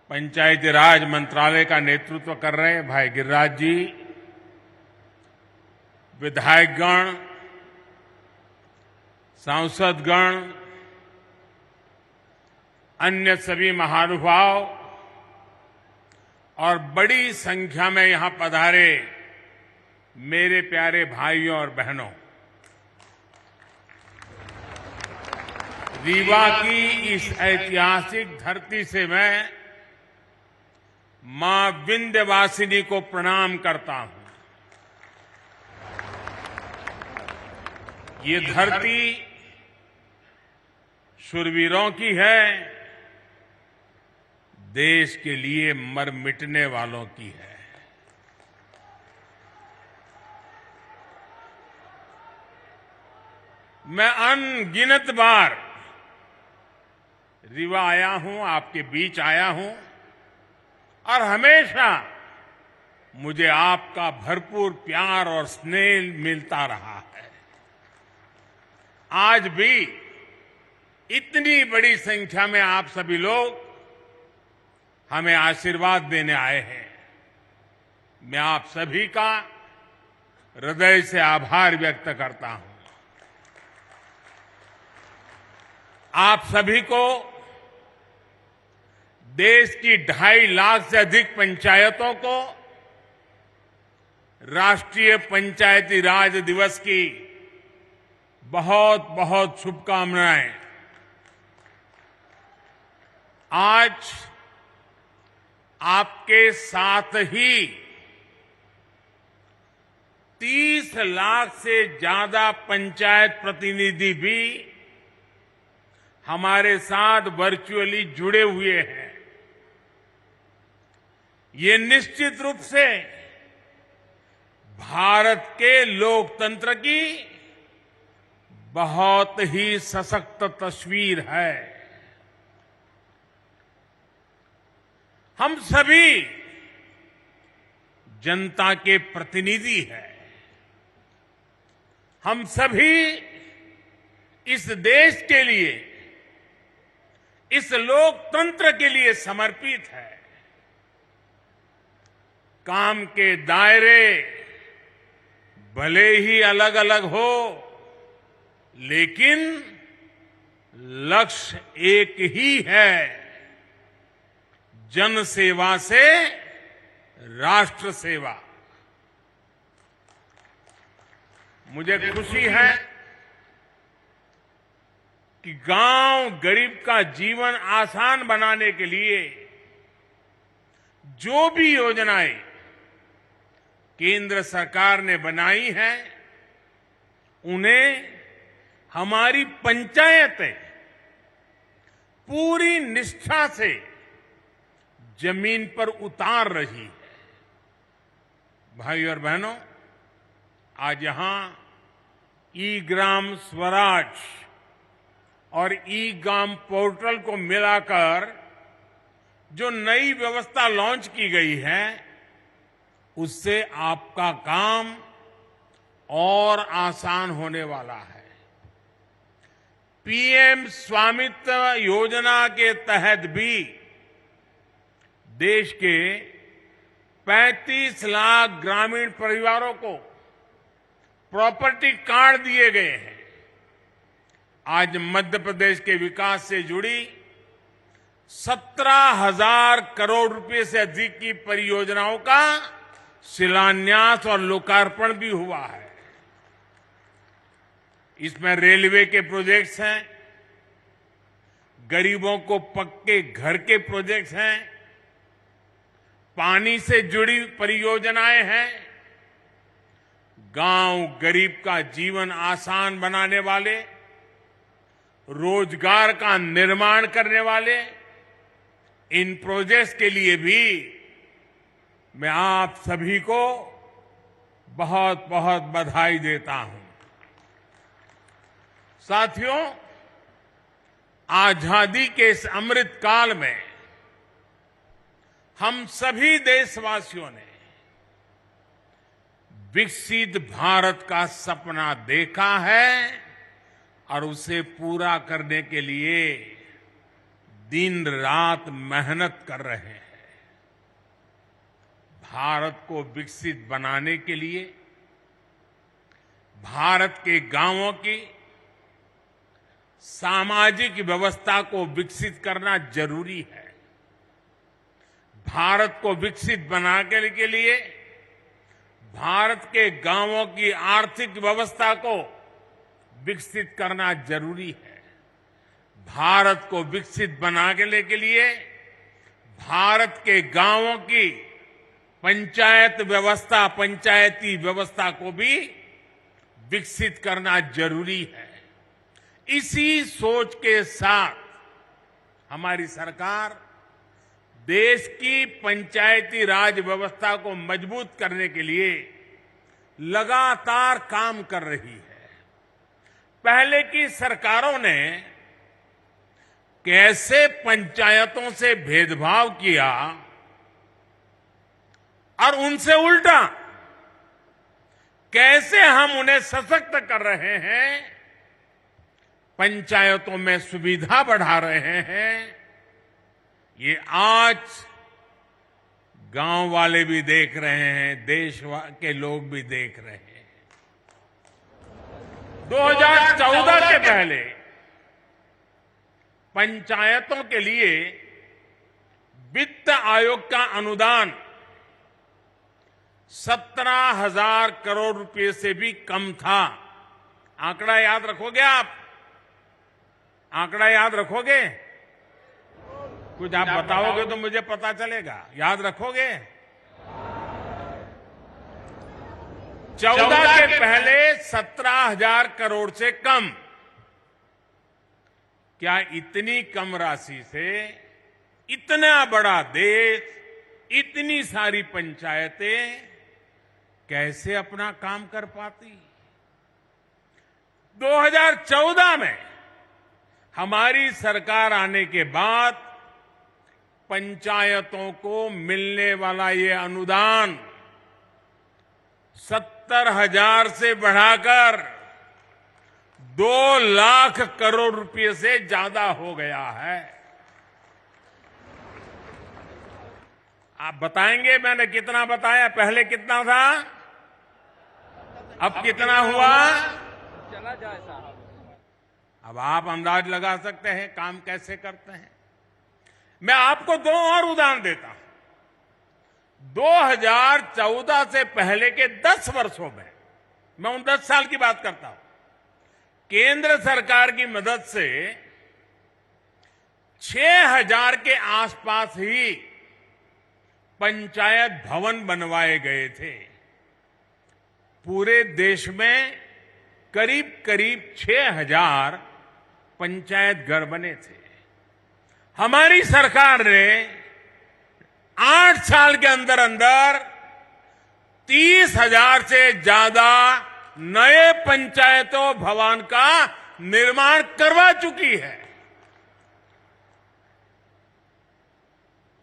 पंचायती राज मंत्रालय का नेतृत्व कर रहे भाई गिरिराज जी, विधायकगण, सांसदगण, अन्य सभी महानुभाव और बड़ी संख्या में यहां पधारे मेरे प्यारे भाइयों और बहनों, रीवा की इस ऐतिहासिक धरती से मैं मां विंध्यवासिनी को प्रणाम करता हूं। ये धरती शूरवीरों की है, देश के लिए मर मिटने वालों की है। मैं अनगिनत बार रीवा आया हूं, आपके बीच आया हूं और हमेशा मुझे आपका भरपूर प्यार और स्नेह मिलता रहा है। आज भी इतनी बड़ी संख्या में आप सभी लोग हमें आशीर्वाद देने आए हैं। मैं आप सभी का हृदय से आभार व्यक्त करता हूं। आप सभी को देश की 2.5 लाख से अधिक पंचायतों को राष्ट्रीय पंचायती राज दिवस की बहुत बहुत शुभकामनाएं। आज आपके साथ ही 30 लाख से ज्यादा पंचायत प्रतिनिधि भी हमारे साथ वर्चुअली जुड़े हुए हैं। ये निश्चित रूप से भारत के लोकतंत्र की बहुत ही सशक्त तस्वीर है। हम सभी जनता के प्रतिनिधि हैं। हम सभी इस देश के लिए, इस लोकतंत्र के लिए समर्पित है। काम के दायरे भले ही अलग अलग हो, लेकिन लक्ष्य एक ही है, जन सेवा से राष्ट्र सेवा। मुझे खुशी है कि गांव गरीब का जीवन आसान बनाने के लिए जो भी योजनाएं केंद्र सरकार ने बनाई हैं, उन्हें हमारी पंचायतें पूरी निष्ठा से जमीन पर उतार रही है। भाई और बहनों, आज यहां ई ग्राम स्वराज और ई ग्राम पोर्टल को मिलाकर जो नई व्यवस्था लॉन्च की गई है, उससे आपका काम और आसान होने वाला है। पीएम स्वामित्व योजना के तहत भी देश के 35 लाख ग्रामीण परिवारों को प्रॉपर्टी कार्ड दिए गए हैं। आज मध्य प्रदेश के विकास से जुड़ी 17,000 करोड़ रुपए से अधिक की परियोजनाओं का शिलान्यास और लोकार्पण भी हुआ है। इसमें रेलवे के प्रोजेक्ट्स हैं, गरीबों को पक्के घर के प्रोजेक्ट्स हैं, पानी से जुड़ी परियोजनाएं हैं, गांव गरीब का जीवन आसान बनाने वाले, रोजगार का निर्माण करने वाले इन प्रोजेक्ट्स के लिए भी मैं आप सभी को बहुत बहुत बधाई देता हूं। साथियों, आजादी के इस अमृत काल में हम सभी देशवासियों ने विकसित भारत का सपना देखा है और उसे पूरा करने के लिए दिन रात मेहनत कर रहे हैं। भारत को विकसित बनाने के लिए भारत के गांवों की सामाजिक व्यवस्था को विकसित करना जरूरी है। भारत को विकसित बनाने के लिए भारत के गांवों की आर्थिक व्यवस्था को विकसित करना जरूरी है। भारत को विकसित बनाने के लिए भारत के गांवों की पंचायती व्यवस्था को भी विकसित करना जरूरी है। इसी सोच के साथ हमारी सरकार देश की पंचायती राज व्यवस्था को मजबूत करने के लिए लगातार काम कर रही है। पहले की सरकारों ने कैसे पंचायतों से भेदभाव किया और उनसे उल्टा कैसे हम उन्हें सशक्त कर रहे हैं, पंचायतों में सुविधा बढ़ा रहे हैं, ये आज गांव वाले भी देख रहे हैं, देश के लोग भी देख रहे हैं। 2014 के पहले पंचायतों के लिए वित्त आयोग का अनुदान 17,000 करोड़ रुपए से भी कम था। आंकड़ा याद रखोगे आप? आंकड़ा याद रखोगे? कुछ आप बताओगे तो मुझे पता चलेगा। याद रखोगे? 14 के पहले 17,000 करोड़ से कम। क्या इतनी कम राशि से इतना बड़ा देश, इतनी सारी पंचायतें कैसे अपना काम कर पाती? 2014 में हमारी सरकार आने के बाद पंचायतों को मिलने वाला ये अनुदान 70,000 से बढ़ाकर 2 लाख करोड़ रुपए से ज्यादा हो गया है। आप बताएंगे मैंने कितना बताया? पहले कितना था, अब कितना हुआ? चला जाए साहब। अब आप अंदाज लगा सकते हैं काम कैसे करते हैं। मैं आपको 2 और उदाहरण देता हूं। 2014 से पहले के 10 वर्षों में, मैं उन 10 साल की बात करता हूं, केंद्र सरकार की मदद से 6,000 के आसपास ही पंचायत भवन बनवाए गए थे। पूरे देश में करीब करीब 6,000 पंचायत घर बने थे। हमारी सरकार ने 8 साल के अंदर अंदर 30,000 से ज्यादा नए पंचायतों भवन का निर्माण करवा चुकी है।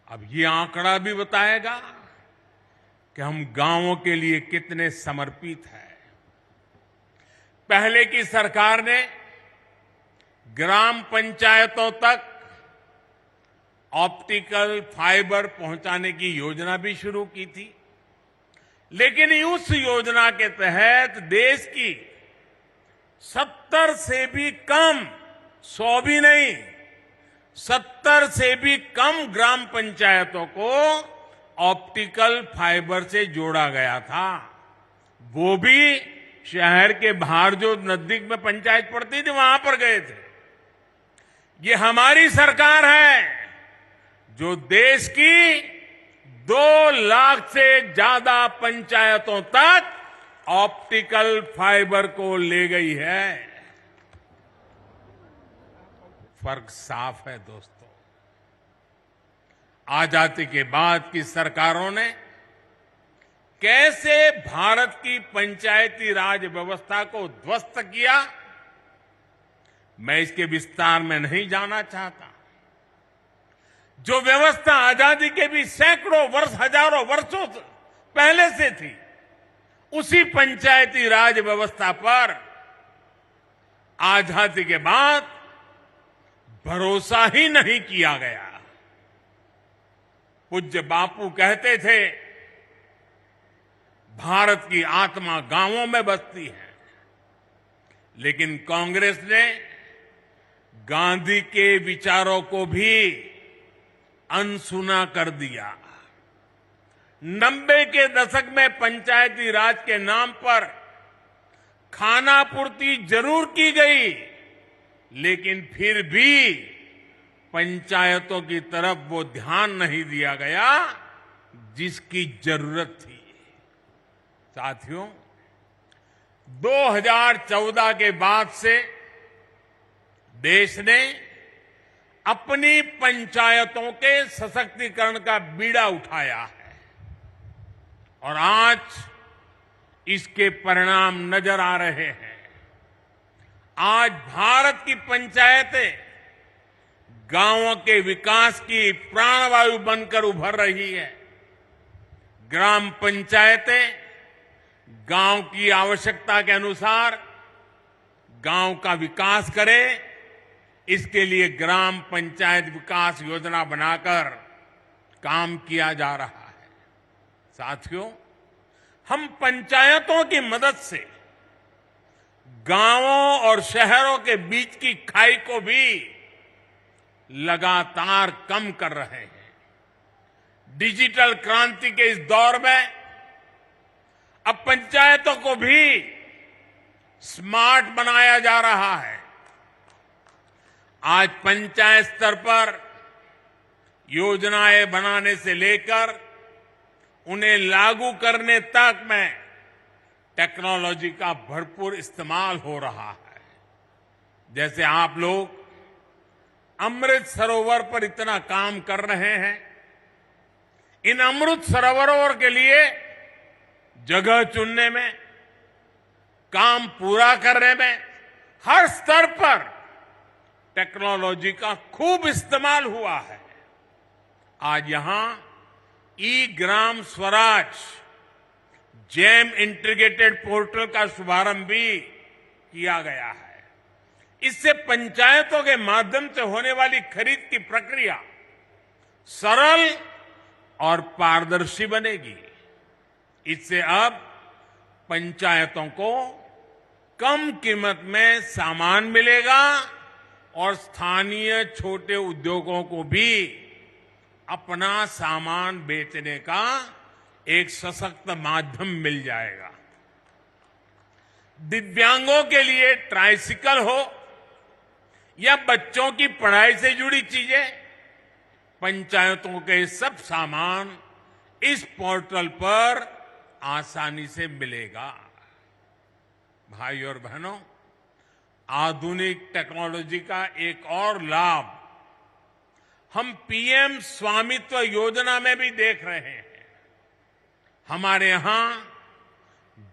अब ये आंकड़ा भी बताएगा कि हम गांवों के लिए कितने समर्पित हैं। पहले की सरकार ने ग्राम पंचायतों तक ऑप्टिकल फाइबर पहुंचाने की योजना भी शुरू की थी, लेकिन उस योजना के तहत देश की 70 से भी कम, 100 भी नहीं, 70 से भी कम ग्राम पंचायतों को ऑप्टिकल फाइबर से जोड़ा गया था। वो भी शहर के बाहर जो नजदीक में पंचायत पड़ती थी वहां पर गए थे। ये हमारी सरकार है जो देश की 2 लाख से ज्यादा पंचायतों तक ऑप्टिकल फाइबर को ले गई है। फर्क साफ है दोस्तों। आजादी के बाद की सरकारों ने कैसे भारत की पंचायती राज व्यवस्था को ध्वस्त किया, मैं इसके विस्तार में नहीं जाना चाहता। जो व्यवस्था आजादी के भी सैकड़ों वर्ष, हजारों वर्षों पहले से थी, उसी पंचायती राज व्यवस्था पर आजादी के बाद भरोसा ही नहीं किया गया। पूज्य बापू कहते थे, भारत की आत्मा गांवों में बसती है, लेकिन कांग्रेस ने गांधी के विचारों को भी अनसुना कर दिया। 90 के दशक में पंचायती राज के नाम पर खानापूर्ति जरूर की गई, लेकिन फिर भी पंचायतों की तरफ वो ध्यान नहीं दिया गया जिसकी जरूरत थी। साथियों, 2014 के बाद से देश ने अपनी पंचायतों के सशक्तिकरण का बीड़ा उठाया है और आज इसके परिणाम नजर आ रहे हैं। आज भारत की पंचायतें गांवों के विकास की प्राणवायु बनकर उभर रही है। ग्राम पंचायतें गांव की आवश्यकता के अनुसार गांव का विकास करें, इसके लिए ग्राम पंचायत विकास योजना बनाकर काम किया जा रहा है। साथियों, हम पंचायतों की मदद से गांवों और शहरों के बीच की खाई को भी लगातार कम कर रहे हैं। डिजिटल क्रांति के इस दौर में अब पंचायतों को भी स्मार्ट बनाया जा रहा है। आज पंचायत स्तर पर योजनाएं बनाने से लेकर उन्हें लागू करने तक में टेक्नोलॉजी का भरपूर इस्तेमाल हो रहा है। जैसे आप लोग अमृत सरोवर पर इतना काम कर रहे हैं, इन अमृत सरोवरों के लिए जगह चुनने में, काम पूरा करने में हर स्तर पर टेक्नोलॉजी का खूब इस्तेमाल हुआ है। आज यहां ई Gram Swaraj jam integrated portal का शुभारंभ भी किया गया है। इससे पंचायतों के माध्यम से होने वाली खरीद की प्रक्रिया सरल और पारदर्शी बनेगी। इससे अब पंचायतों को कम कीमत में सामान मिलेगा और स्थानीय छोटे उद्योगों को भी अपना सामान बेचने का एक सशक्त माध्यम मिल जाएगा। दिव्यांगों के लिए ट्राइसिकल हो या बच्चों की पढ़ाई से जुड़ी चीजें, पंचायतों के सब सामान इस पोर्टल पर आसानी से मिलेगा। भाई और बहनों, आधुनिक टेक्नोलॉजी का एक और लाभ हम पीएम स्वामित्व योजना में भी देख रहे हैं। हमारे यहां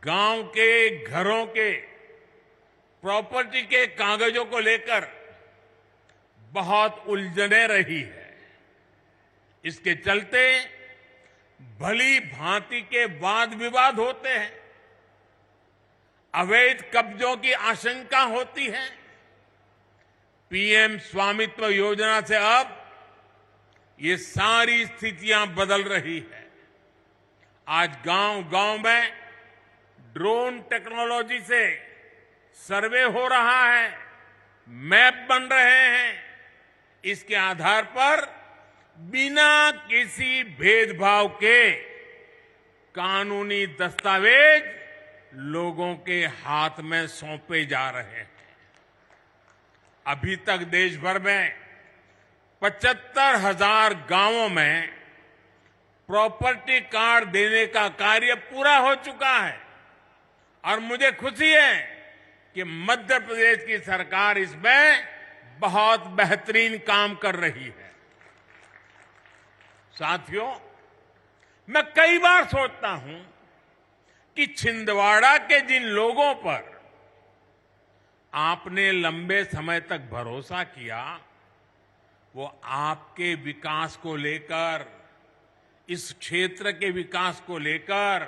गांव के घरों के प्रॉपर्टी के कागजों को लेकर बहुत उलझने रही है। इसके चलते भली भांति के वाद विवाद होते हैं, अवैध कब्जों की आशंका होती है। पीएम स्वामित्व योजना से अब ये सारी स्थितियां बदल रही है। आज गांव-गांव में ड्रोन टेक्नोलॉजी से सर्वे हो रहा है, मैप बन रहे हैं। इसके आधार पर बिना किसी भेदभाव के कानूनी दस्तावेज लोगों के हाथ में सौंपे जा रहे हैं। अभी तक देश भर में 75,000 गांवों में प्रॉपर्टी कार्ड देने का कार्य पूरा हो चुका है और मुझे खुशी है कि मध्य प्रदेश की सरकार इसमें बहुत बेहतरीन काम कर रही है। साथियों, मैं कई बार सोचता हूं कि छिंदवाड़ा के जिन लोगों पर आपने लंबे समय तक भरोसा किया, वो आपके विकास को लेकर, इस क्षेत्र के विकास को लेकर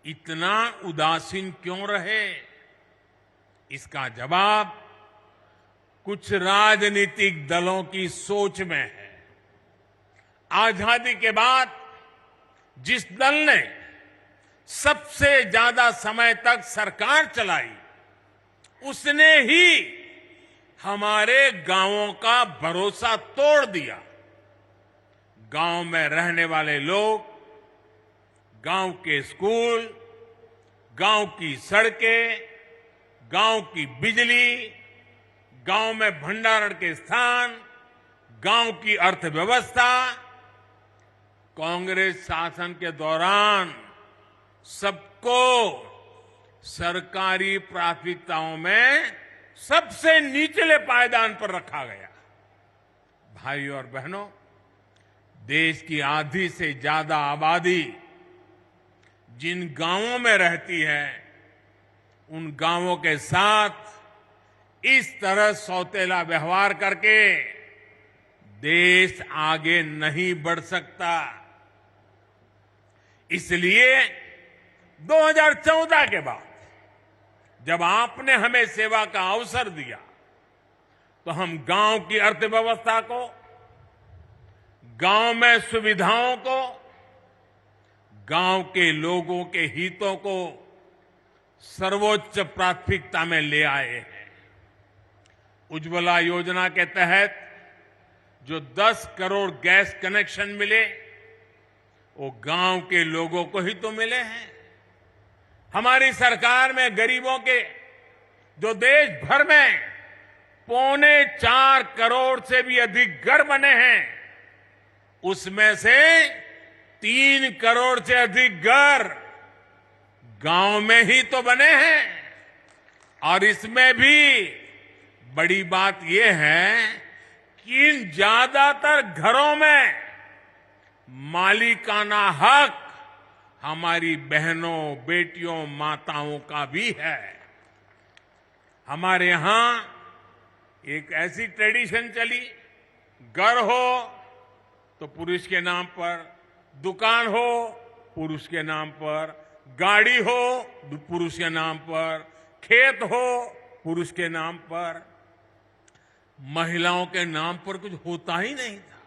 इतना उदासीन क्यों रहे? इसका जवाब कुछ राजनीतिक दलों की सोच में है। आजादी के बाद जिस दल ने सबसे ज्यादा समय तक सरकार चलाई, उसने ही हमारे गांवों का भरोसा तोड़ दिया। गांव में रहने वाले लोग, गांव के स्कूल, गांव की सड़कें, गांव की बिजली, गांव में भंडारण के स्थान, गांव की अर्थव्यवस्था, कांग्रेस शासन के दौरान सबको सरकारी प्राथमिकताओं में सबसे निचले पायदान पर रखा गया। भाइयों और बहनों, देश की आधी से ज्यादा आबादी जिन गांवों में रहती है, उन गांवों के साथ इस तरह सौतेला व्यवहार करके देश आगे नहीं बढ़ सकता। इसलिए 2014 के बाद जब आपने हमें सेवा का अवसर दिया, तो हम गांव की अर्थव्यवस्था को, गांव में सुविधाओं को, गांव के लोगों के हितों को सर्वोच्च प्राथमिकता में ले आए हैं। उज्ज्वला योजना के तहत जो 10 करोड़ गैस कनेक्शन मिले, वो गांव के लोगों को ही तो मिले हैं। हमारी सरकार में गरीबों के जो देश भर में 4.25 करोड़ से भी अधिक घर बने हैं, उसमें से 3 करोड़ से अधिक घर गांव में ही तो बने हैं। और इसमें भी बड़ी बात यह है कि इन ज्यादातर घरों में मालिकाना हक हमारी बहनों, बेटियों, माताओं का भी है। हमारे यहां एक ऐसी ट्रेडिशन चली, घर हो तो पुरुष के नाम पर, दुकान हो पुरुष के नाम पर, गाड़ी हो पुरुष के नाम पर, खेत हो पुरुष के नाम पर, महिलाओं के नाम पर कुछ होता ही नहीं था।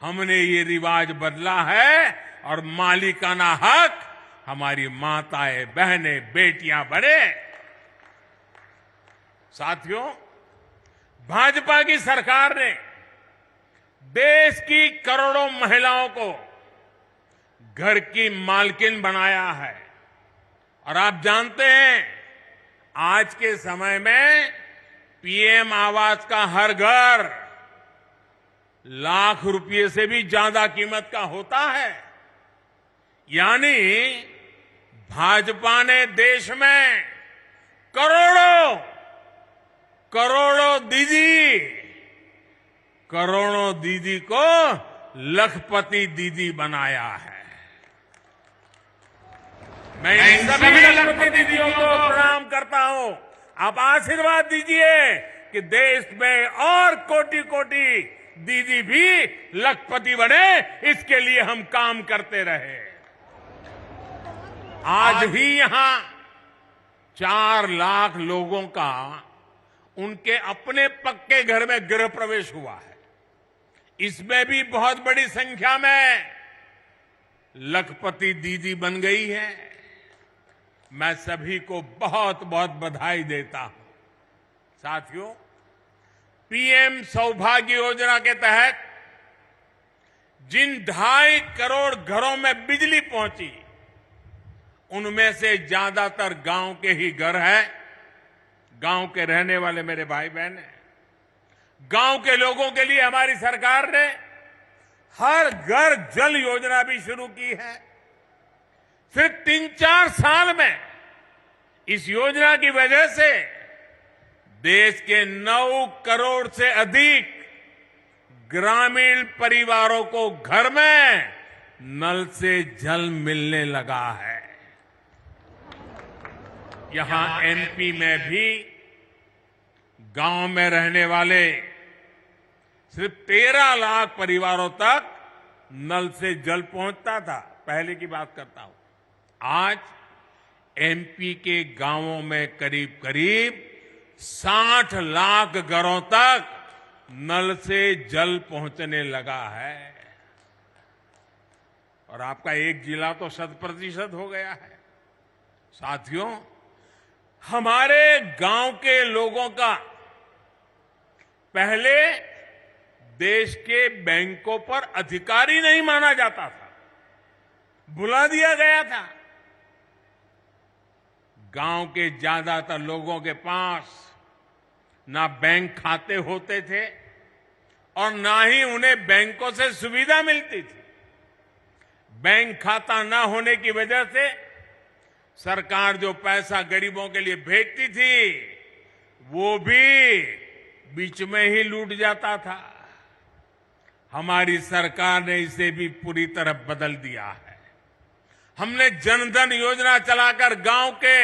हमने ये रिवाज बदला है और मालिकाना हक हमारी माताएं, बहनें, बेटियां बने। साथियों, भाजपा की सरकार ने देश की करोड़ों महिलाओं को घर की मालकिन बनाया है। और आप जानते हैं, आज के समय में पीएम आवास का हर घर लाख रुपए से भी ज्यादा कीमत का होता है। यानी भाजपा ने देश में करोड़ों दीदी को लखपति दीदी बनाया है। मैं इन सभी लखपति दीदियों को प्रणाम करता हूं। आप आशीर्वाद दीजिए कि देश में और कोटि दीदी भी लखपति बने, इसके लिए हम काम करते रहे। आज ही यहां 4 लाख लोगों का उनके अपने पक्के घर में गृह प्रवेश हुआ है। इसमें भी बहुत बड़ी संख्या में लखपति दीदी बन गई है। मैं सभी को बहुत बहुत बधाई देता हूं। साथियों, पीएम सौभाग्य योजना के तहत जिन 2.5 करोड़ घरों में बिजली पहुंची, उनमें से ज्यादातर गांव के ही घर हैं। गांव के रहने वाले मेरे भाई बहन हैं। गांव के लोगों के लिए हमारी सरकार ने हर घर जल योजना भी शुरू की है। सिर्फ 3-4 साल में इस योजना की वजह से देश के 9 करोड़ से अधिक ग्रामीण परिवारों को घर में नल से जल मिलने लगा है। यहां एमपी में भी गांव में रहने वाले सिर्फ 13 लाख परिवारों तक नल से जल पहुंचता था। पहले की बात करता हूं। आज एमपी के गांवों में करीब करीब 60 लाख घरों तक नल से जल पहुंचने लगा है। और आपका एक जिला तो 100% हो गया है। साथियों, हमारे गांव के लोगों का पहले देश के बैंकों पर अधिकार ही नहीं माना जाता था, बुला दिया गया था। गांव के ज्यादातर लोगों के पास ना बैंक खाते होते थे और ना ही उन्हें बैंकों से सुविधा मिलती थी। बैंक खाता ना होने की वजह से सरकार जो पैसा गरीबों के लिए भेजती थी वो भी बीच में ही लूट जाता था। हमारी सरकार ने इसे भी पूरी तरह बदल दिया है। हमने जनधन योजना चलाकर गांव के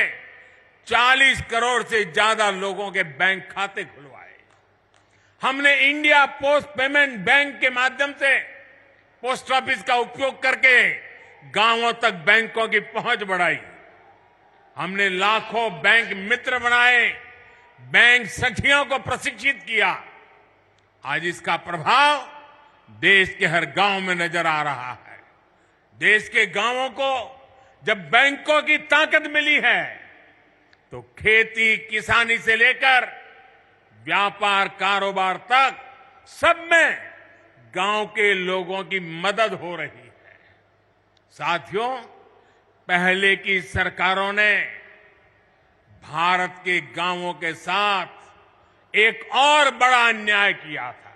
40 करोड़ से ज्यादा लोगों के बैंक खाते खुलवाए। हमने इंडिया पोस्ट पेमेंट बैंक के माध्यम से पोस्ट ऑफिस का उपयोग करके गांवों तक बैंकों की पहुंच बढ़ाई। हमने लाखों बैंक मित्र बनाए, बैंक सखियों को प्रशिक्षित किया। आज इसका प्रभाव देश के हर गांव में नजर आ रहा है। देश के गांवों को जब बैंकों की ताकत मिली है तो खेती किसानी से लेकर व्यापार कारोबार तक सब में गांव के लोगों की मदद हो रही है। साथियों, पहले की सरकारों ने भारत के गांवों के साथ एक और बड़ा अन्याय किया था।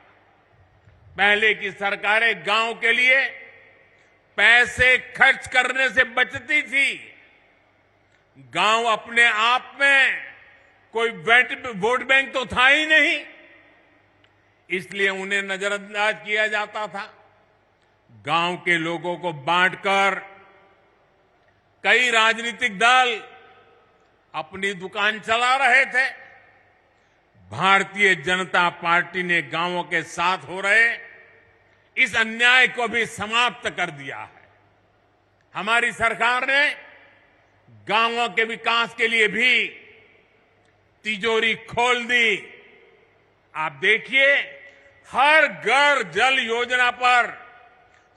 पहले की सरकारें गांव के लिए पैसे खर्च करने से बचती थी। गांव अपने आप में कोई वोट बैंक तो था ही नहीं, इसलिए उन्हें नजरअंदाज किया जाता था। गांव के लोगों को बांटकर कई राजनीतिक दल अपनी दुकान चला रहे थे। भारतीय जनता पार्टी ने गांवों के साथ हो रहे इस अन्याय को भी समाप्त कर दिया है। हमारी सरकार ने गांवों के विकास के लिए भी तिजोरी खोल दी। आप देखिए, हर घर जल योजना पर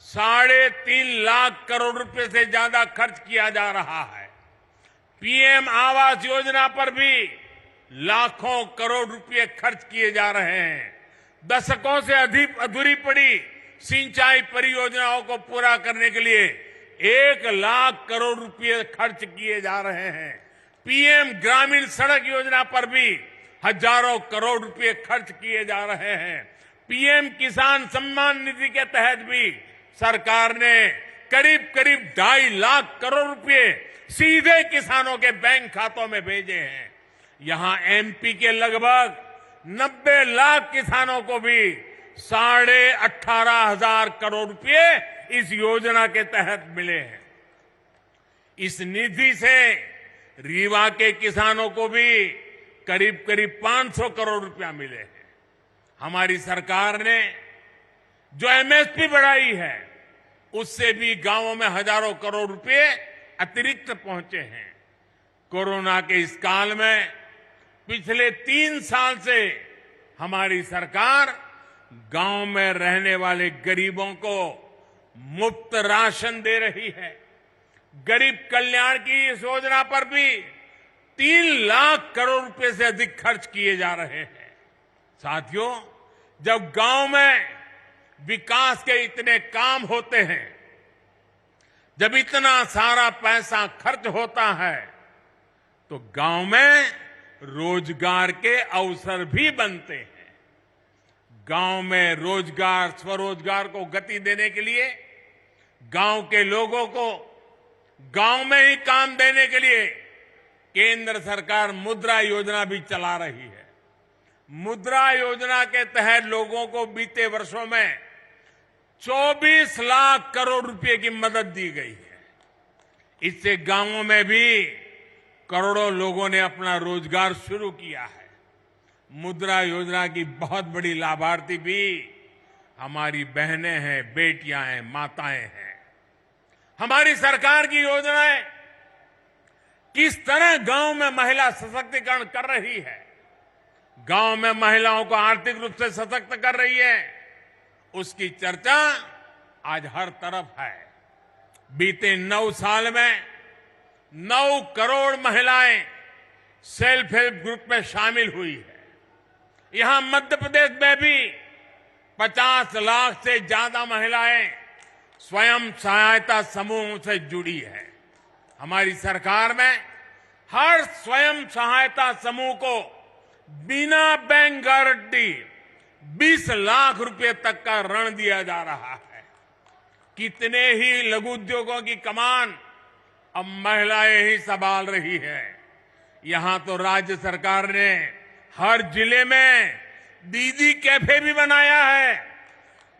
3.5 लाख करोड़ रुपए से ज्यादा खर्च किया जा रहा है। पीएम आवास योजना पर भी लाखों करोड़ रुपए खर्च किए जा रहे हैं। दशकों से अधिक अधूरी पड़ी सिंचाई परियोजनाओं को पूरा करने के लिए 1 लाख करोड़ रुपए खर्च किए जा रहे हैं। पीएम ग्रामीण सड़क योजना पर भी हजारों करोड़ रुपए खर्च किए जा रहे हैं। पीएम किसान सम्मान निधि के तहत भी सरकार ने करीब 2.5 लाख करोड़ रुपए सीधे किसानों के बैंक खातों में भेजे हैं। यहां एमपी के लगभग 90 लाख किसानों को भी 18,500 करोड़ रुपए इस योजना के तहत मिले हैं। इस निधि से रीवा के किसानों को भी करीब 500 करोड़ रुपया मिले हैं। हमारी सरकार ने जो एमएसपी बढ़ाई है उससे भी गांवों में हजारों करोड़ रुपए अतिरिक्त पहुंचे हैं। कोरोना के इस काल में पिछले 3 साल से हमारी सरकार गांव में रहने वाले गरीबों को मुफ्त राशन दे रही है। गरीब कल्याण की इस योजना पर भी 3 लाख करोड़ रुपए से अधिक खर्च किए जा रहे हैं। साथियों, जब गांव में विकास के इतने काम होते हैं, जब इतना सारा पैसा खर्च होता है, तो गांव में रोजगार के अवसर भी बनते हैं। गांव में रोजगार, स्वरोजगार को गति देने के लिए, गांव के लोगों को गांव में ही काम देने के लिए केंद्र सरकार मुद्रा योजना भी चला रही है। मुद्रा योजना के तहत लोगों को बीते वर्षों में 24 लाख करोड़ रुपए की मदद दी गई है। इससे गांवों में भी करोड़ों लोगों ने अपना रोजगार शुरू किया है। मुद्रा योजना की बहुत बड़ी लाभार्थी भी हमारी बहनें हैं, बेटियां हैं, माताएं हैं। हमारी सरकार की योजनाएं किस तरह गांव में महिला सशक्तिकरण कर रही है, गांव में महिलाओं को आर्थिक रूप से सशक्त कर रही है, उसकी चर्चा आज हर तरफ है। बीते 9 साल में 9 करोड़ महिलाएं सेल्फ हेल्प ग्रुप में शामिल हुई है। यहां मध्य प्रदेश में भी 50 लाख से ज्यादा महिलाएं स्वयं सहायता समूह से जुड़ी है। हमारी सरकार में हर स्वयं सहायता समूह को बिना बैंक गारंटी 20 लाख रुपए तक का ऋण दिया जा रहा है। कितने ही लघु उद्योगों की कमान अब महिलाएं ही संभाल रही है। यहां तो राज्य सरकार ने हर जिले में दीदी कैफे भी बनाया है।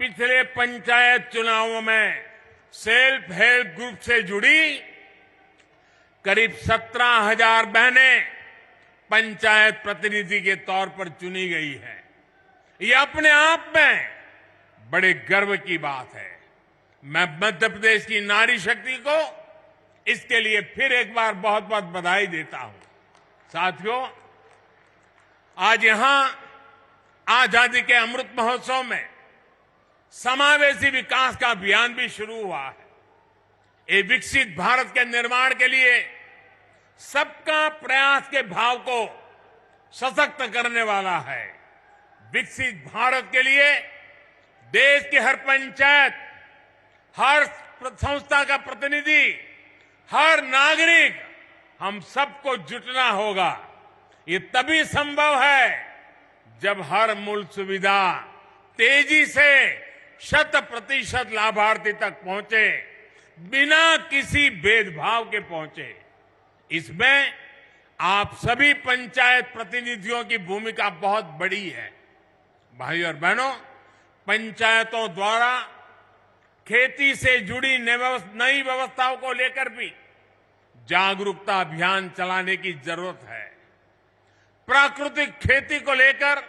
पिछले पंचायत चुनावों में सेल्फ हेल्प ग्रुप से जुड़ी करीब 17,000 बहनें पंचायत प्रतिनिधि के तौर पर चुनी गई है। ये अपने आप में बड़े गर्व की बात है। मैं मध्य प्रदेश की नारी शक्ति को इसके लिए फिर एक बार बहुत बहुत बधाई देता हूं। साथियों, आज यहां आजादी के अमृत महोत्सव में समावेशी विकास का अभियान भी शुरू हुआ है। ये विकसित भारत के निर्माण के लिए सबका प्रयास के भाव को सशक्त करने वाला है। विकसित भारत के लिए देश की हर पंचायत, हर संस्था का प्रतिनिधि, हर नागरिक, हम सबको जुटना होगा। ये तभी संभव है जब हर मूल सुविधा तेजी से 100% लाभार्थी तक पहुंचे, बिना किसी भेदभाव के पहुंचे। इसमें आप सभी पंचायत प्रतिनिधियों की भूमिका बहुत बड़ी है। भाइयों और बहनों, पंचायतों द्वारा खेती से जुड़ी नई व्यवस्थाओं को लेकर भी जागरूकता अभियान चलाने की जरूरत है। प्राकृतिक खेती को लेकर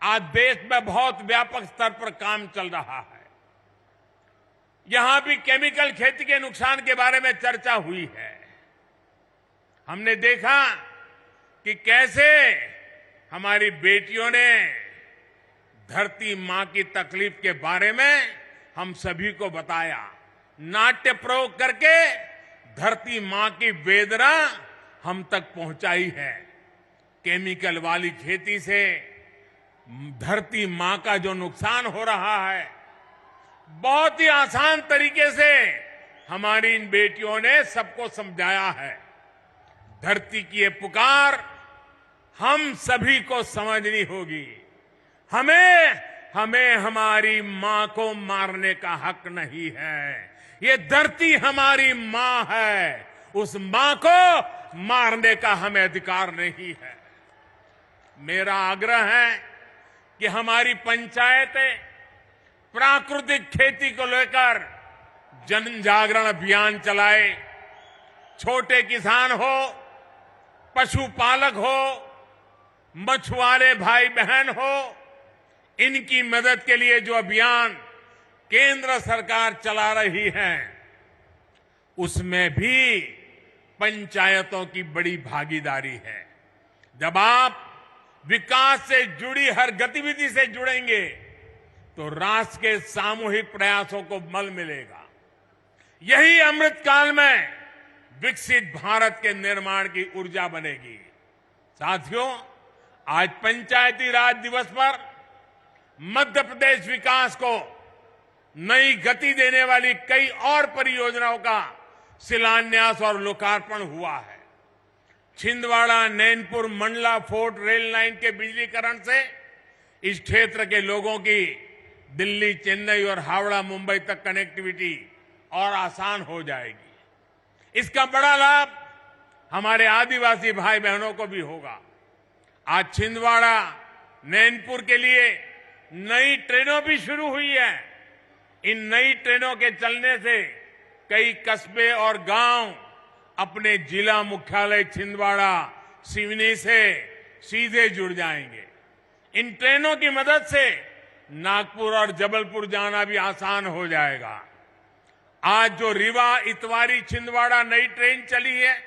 आज देश में बहुत व्यापक स्तर पर काम चल रहा है। यहां भी केमिकल खेती के नुकसान के बारे में चर्चा हुई है। हमने देखा कि कैसे हमारी बेटियों ने धरती मां की तकलीफ के बारे में हम सभी को बताया। नाट्य प्रयोग करके धरती मां की वेदना हम तक पहुंचाई है। केमिकल वाली खेती से धरती मां का जो नुकसान हो रहा है, बहुत ही आसान तरीके से हमारी इन बेटियों ने सबको समझाया है। धरती की ये पुकार हम सभी को समझनी होगी। हमें हमारी मां को मारने का हक नहीं है। ये धरती हमारी मां है, उस मां को मारने का हमें अधिकार नहीं है। मेरा आग्रह है कि हमारी पंचायतें प्राकृतिक खेती को लेकर जन जागरण अभियान चलाए। छोटे किसान हो, पशुपालक हो, मछुआरे भाई बहन हो, इनकी मदद के लिए जो अभियान केंद्र सरकार चला रही है, उसमें भी पंचायतों की बड़ी भागीदारी है। जब आप विकास से जुड़ी हर गतिविधि से जुड़ेंगे तो राष्ट्र के सामूहिक प्रयासों को बल मिलेगा। यही अमृत काल में विकसित भारत के निर्माण की ऊर्जा बनेगी। साथियों, आज पंचायती राज दिवस पर मध्य प्रदेश विकास को नई गति देने वाली कई और परियोजनाओं का शिलान्यास और लोकार्पण हुआ है। Chhindwara Nainpur Mandla fort rail line के बिजलीकरण से इस क्षेत्र के लोगों की दिल्ली, चेन्नई और हावड़ा, मुंबई तक कनेक्टिविटी और आसान हो जाएगी। इसका बड़ा लाभ हमारे आदिवासी भाई बहनों को भी होगा। आज छिंदवाड़ा नैनपुर के लिए नई ट्रेनों भी शुरू हुई है। इन नई ट्रेनों के चलने से कई कस्बे और गांव अपने जिला मुख्यालय छिंदवाड़ा, सिवनी से सीधे जुड़ जाएंगे। इन ट्रेनों की मदद से नागपुर और जबलपुर जाना भी आसान हो जाएगा। आज जो रीवा इतवारी छिंदवाड़ा नई ट्रेन चली है,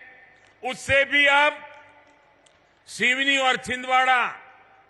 उससे भी अब सिवनी और छिंदवाड़ा